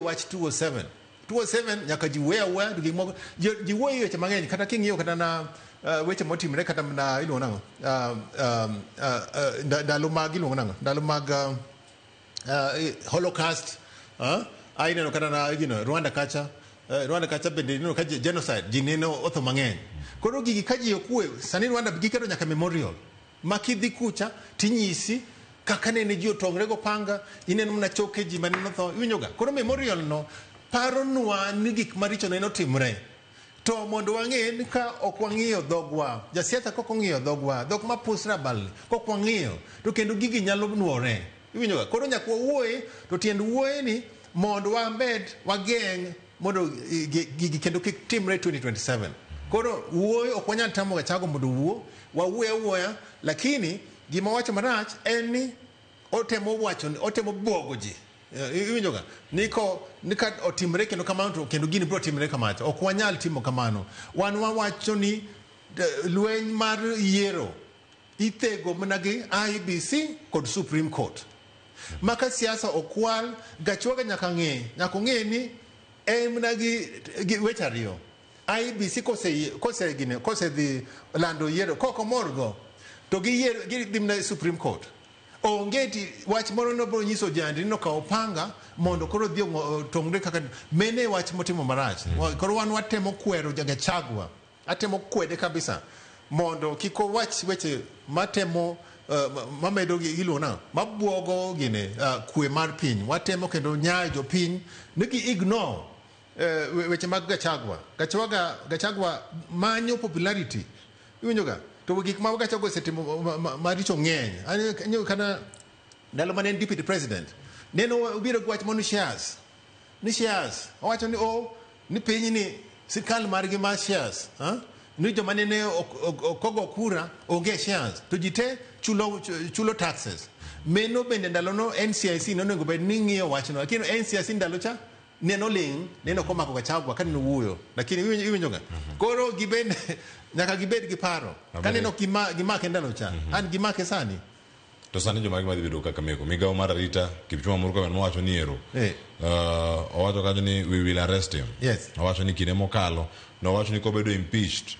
watch 207 nyaka jiwe gimo jiwe weche mang'eny kata king'iyo kata na weche motimre kata na iluongo nango ndalo mag iluongo nango ndalo mag Holocaust aineno kata na Rwanda kacha bende neno ka genocide jineno otho mang'eny koro gigi ka ji okwe sani Rwanda giketo nyaka memorial makidhi kucha tinyisi kaka nene ji otongre go panga ineno mna choke ji maneno tho iwinyoga koro memorial no paro nwa ni gik maricho neno timre to mondo wang'e ni ka ok wang'iyo dhogwa jasiasa kok ong'iyo dhok mapusra bal kok wang'iyo to kendo gigi nyalo nuore iwinyoga koro nyaka wuoye to tiend wuoye ni mondo wabed wageng' mondo gigi kendo kik timre 2027 koro wuoye ok wanyal tamo gachago mondo wawuoya lakini gima wacho marach en ni otemo bwogo ji iwinjoga nika otimre kendo kamano to kendo gini biro timre kamacha ok wanyal timo kamano wan wawacho ni lweny mar yiero ithego mana gi IEBC kod Supreme Court maka siasa okwal gachwaga nyaka ng'e ni mana gi weche ariyo IEBC kose dhi lando yiero koko morgo to gi na Supreme Court ongeti wach moro no bro nyiso jandi no ka opanga mondo koro dhi tongre kaka mene wach motimo marach koro wan watemo kwero Gachagua atemo kwede kabisa mondo kiko wach weche matemo mamedo ilona mabwogo gine kwe mar piny watemo kendo nyayo jo piny niki ignore weche mag Gachagua manyo popularity iwinjoga to gik ma Gachagua setimo maricho ng'eny anyo kana ndalo mane deputy president neno biro gwach monu shares owacho ni ni piny ni sikal margi ma shares ni joma nene kogo kura onge shares to jite chulo taxes meno bende ndalo no NCIC nonego bed ni ng'iyo wachno lakini NCIC ndalo cha neno komako Gachagua kaneno wuoyo lakini iwinjoga koro gibende nyaka gibed gi paro kaneno gimake ndalo cha an gimake sani to sani joma madhi bedo kaka meko migawo mar arita Kipchumba Murkomen mowacho ni ero owacho kanyo ni we will arrest him yes owacho ni kinde mokalo no owacho ni kobedo impeached